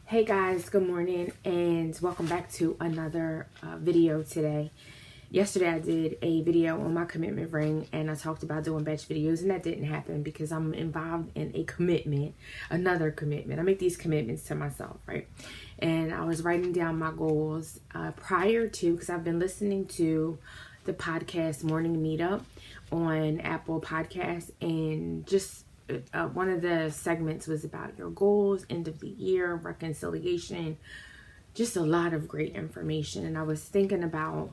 Hey guys, good morning and welcome back to another video today. Yesterday I did a video on my commitment ring and I talked about doing batch videos, and that didn't happen because I'm involved in a commitment, another commitment. I make these commitments to myself, right? And I was writing down my goals prior to, because I've been listening to the podcast Morning Meetup on Apple Podcasts, and just one of the segments was about your goals, end of the year, reconciliation, just a lot of great information. And I was thinking about,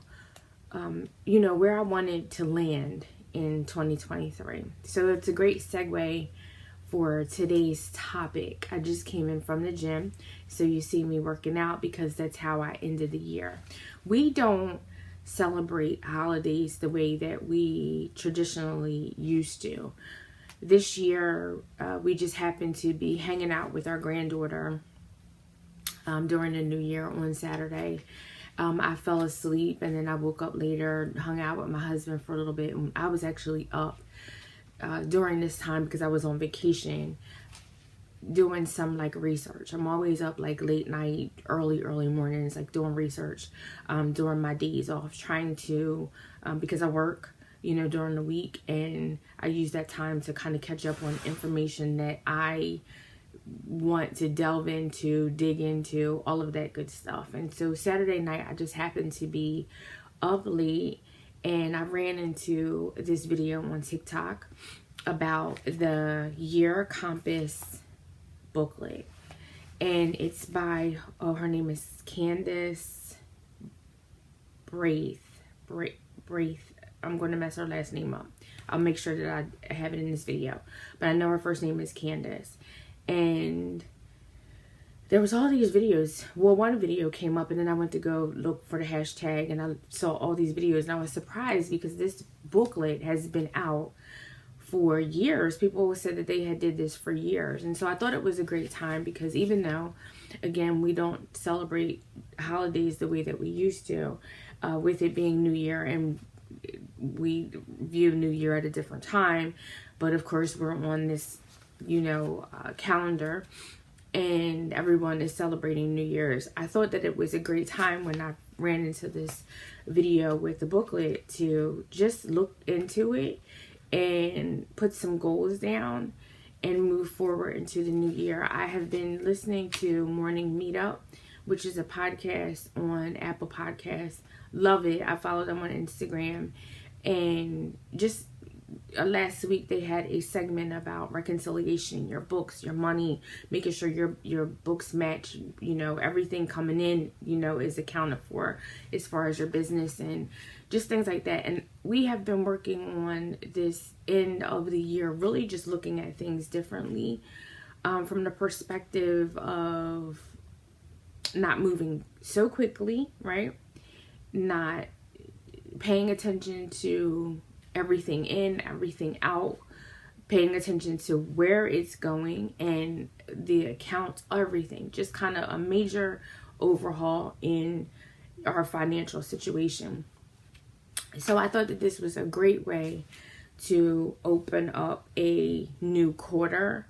where I wanted to land in 2023. So it's a great segue for today's topic. I just came in from the gym, so you see me working out because that's how I ended the year. We don't celebrate holidays the way that we traditionally used to. This year, we just happened to be hanging out with our granddaughter during the New Year on Saturday. I fell asleep and then I woke up later, hung out with my husband for a little bit. And I was actually up during this time because I was on vacation doing some research. I'm always up late night, early mornings, doing research during my days off, trying to, because I work during the week, and I use that time to kind of catch up on information that I want to delve into, dig into, all of that good stuff. And so Saturday night, I just happened to be up late, and I ran into this video on TikTok about the Year Compass booklet, and it's by, her name is Coldest. I'm going to mess her last name up. I'll make sure that I have it in this video. But I know her first name is Coldest. And there was all these videos. Well, one video came up and then I went to go look for the hashtag and I saw all these videos. And I was surprised because this booklet has been out for years. People said that they had did this for years. And so I thought it was a great time because even though, again, we don't celebrate holidays the way that we used to, with it being New Year, and we view New Year at a different time, but of course we're on this calendar and everyone is celebrating New Year's. I thought that it was a great time when I ran into this video with the booklet to just look into it and put some goals down and move forward into the new year. I have been listening to Morning Meetup, which is a podcast on Apple Podcasts. Love it. I follow them on Instagram. And just last week they had a segment about reconciliation, your books, your money, making sure your books match, everything coming in, is accounted for as far as your business and just things like that. And we have been working on this end of the year, really just looking at things differently, from the perspective of not moving so quickly, right? Not paying attention to everything in, everything out, paying attention to where it's going and the accounts, everything. Just kind of a major overhaul in our financial situation. So I thought that this was a great way to open up a new quarter.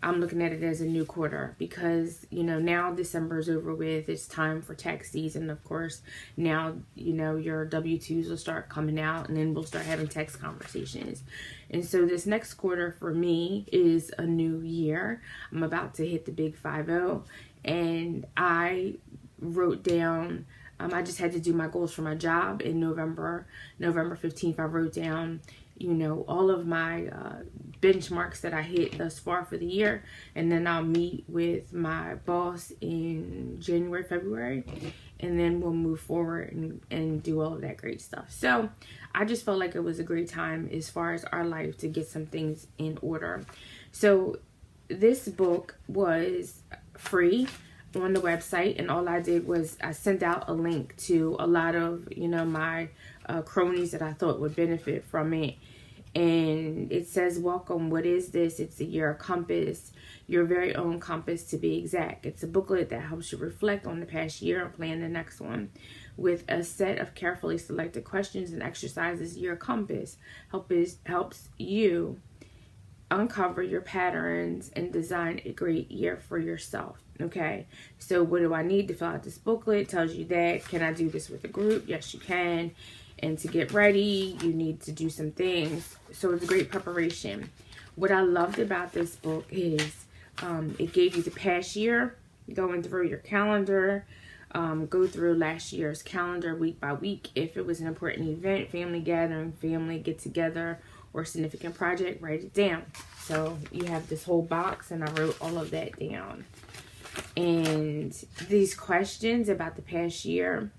I'm looking at it as a new quarter because, now December's over with. It's time for tax season, of course. Now, your W-2s will start coming out and then we'll start having tax conversations. And so this next quarter for me is a new year. I'm about to hit the big 50, and I wrote down, I just had to do my goals for my job in November 15th. I wrote down, all of my benchmarks that I hit thus far for the year. And then I'll meet with my boss in January, February. And then we'll move forward and do all of that great stuff. So I just felt like it was a great time as far as our life to get some things in order. So this book was free on the website, and all I did was I sent out a link to a lot of my cronies that I thought would benefit from it. And it says, welcome, what is this? It's a Year Compass, your very own compass to be exact. It's a booklet that helps you reflect on the past year and plan the next one. With a set of carefully selected questions and exercises, Year Compass helps you uncover your patterns and design a great year for yourself. Okay, so what do I need to fill out this booklet? It tells you that. Can I do this with a group? Yes, you can. And to get ready, you need to do some things. So it's great preparation. What I loved about this book is it gave you the past year, going through your calendar, go through last year's calendar week by week. If it was an important event, family gathering, family get together, or significant project, write it down. So you have this whole box, and I wrote all of that down. And these questions about the past year,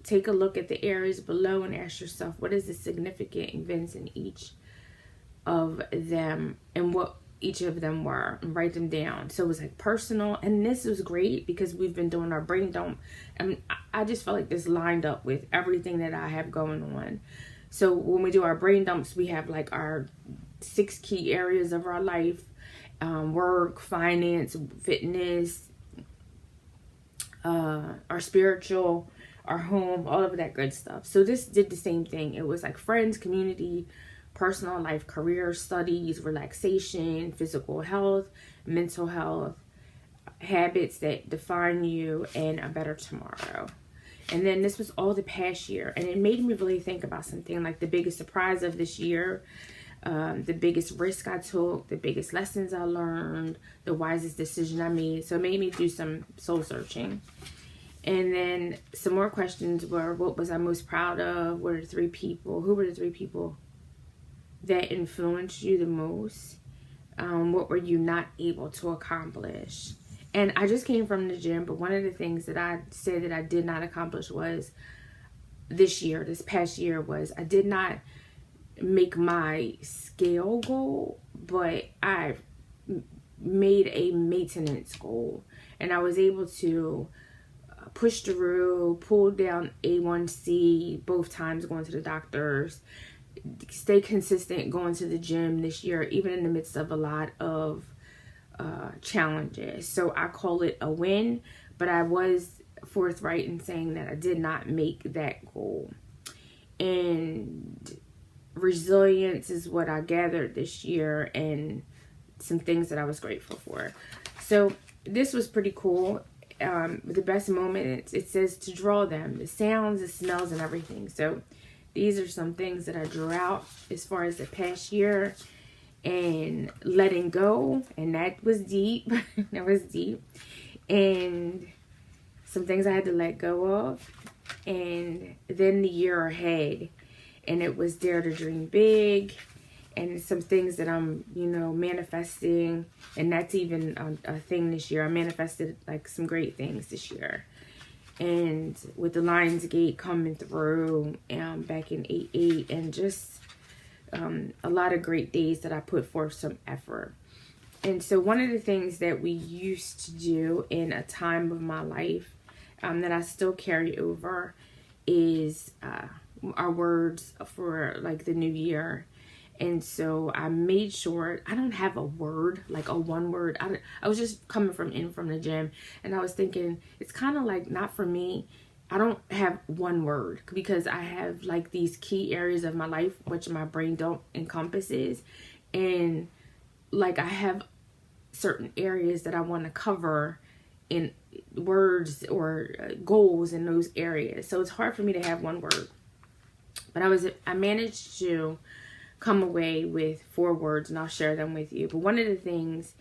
take a look at the areas below and ask yourself, what is the significant events in each of them and what each of them were, and write them down. So it was like personal, and this was great because we've been doing our brain dump, and I just felt like this lined up with everything that I have going on. So when we do our brain dumps, we have like our 6 key areas of our life, work, finance, fitness, our spiritual, our home, all of that good stuff. So this did the same thing. It was like friends, community, personal life, career, studies, relaxation, physical health, mental health, habits that define you, and a better tomorrow. And then this was all the past year, and it made me really think about something like the biggest surprise of this year, the biggest risk I took, the biggest lessons I learned, the wisest decision I made. So it made me do some soul searching. And then some more questions were, what was I most proud of? Who were the 3 people that influenced you the most? What were you not able to accomplish? And I just came from the gym, but one of the things that I said that I did not accomplish was this past year was I did not make my scale goal, but I made a maintenance goal. And I was able to push through, pull down A1C both times going to the doctors, stay consistent going to the gym this year, even in the midst of a lot of challenges. So I call it a win, but I was forthright in saying that I did not make that goal. And resilience is what I gathered this year, and some things that I was grateful for. So this was pretty cool. The best moments, it says to draw them, the sounds, the smells, and everything. So these are some things that I drew out as far as the past year. And letting go, and that was deep. That was deep. And some things I had to let go of. And then the year ahead, and it was dare to dream big, and some things that I'm manifesting. And that's even a thing this year. I manifested like some great things this year. And with the Lionsgate coming through back in 88, and just a lot of great days that I put forth some effort. And so one of the things that we used to do in a time of my life that I still carry over is our words for like the new year. And so I made sure I don't have a word, like a one word. I was just coming from the gym, and I was thinking it's kind of like not for me. I don't have one word because I have like these key areas of my life which my brain don't encompasses, and like I have certain areas that I want to cover in words or goals in those areas. So it's hard for me to have one word. But I managed to come away with 4 words, and I'll share them with you. But one of the things,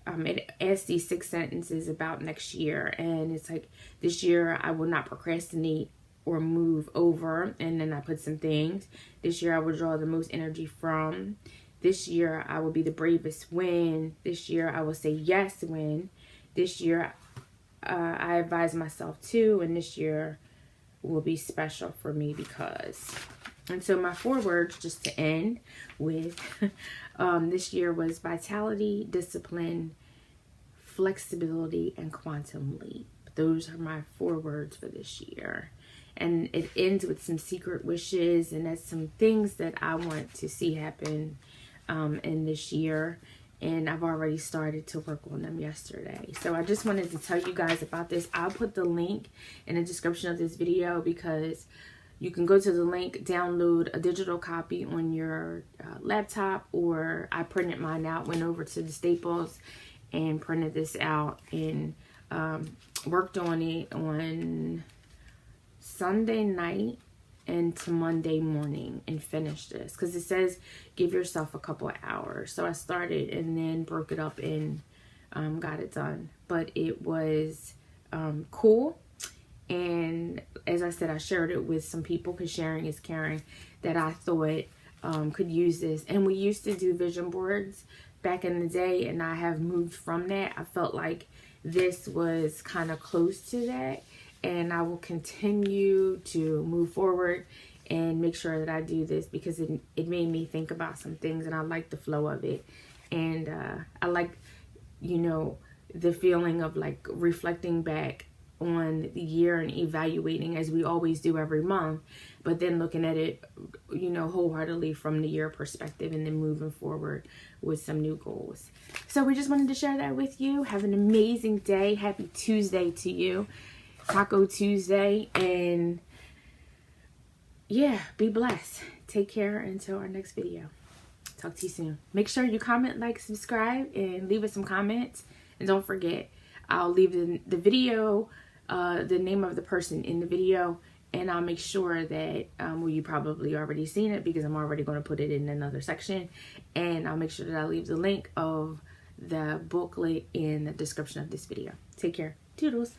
it asks these 6 sentences about next year, and it's like, this year I will not procrastinate or move over, and then I put some things. This year I will draw the most energy from. This year I will be the bravest when. This year I will say yes when. This year I advise myself to, and this year will be special for me because. And so my 4 words, just to end with, this year was vitality, discipline, flexibility, and quantum leap. Those are my 4 words for this year. And it ends with some secret wishes, and that's some things that I want to see happen in this year. And I've already started to work on them yesterday. So I just wanted to tell you guys about this. I'll put the link in the description of this video because you can go to the link, download a digital copy on your laptop, or I printed mine out, went over to the Staples and printed this out, and worked on it on Sunday night into Monday morning and finished this, because it says give yourself a couple of hours. So I started and then broke it up and got it done. But it was cool. And as I said, I shared it with some people, because sharing is caring, that I thought could use this. And we used to do vision boards back in the day, and I have moved from that. I felt like this was kind of close to that, and I will continue to move forward and make sure that I do this, because it made me think about some things, and I like the flow of it. And I like, you know, the feeling of like reflecting back on the year and evaluating, as we always do every month, but then looking at it, you know, wholeheartedly from the year perspective, and then moving forward with some new goals. So we just wanted to share that with you. Have an amazing day. Happy Tuesday to you. Taco Tuesday. And yeah, be blessed. Take care until our next video. Talk to you soon. Make sure you comment, like, subscribe, and leave us some comments. And don't forget, I'll leave the video, the name of the person in the video, and I'll make sure that, well, you probably already seen it, because I'm already going to put it in another section, and I'll make sure that I leave the link of the booklet in the description of this video. Take care. Toodles.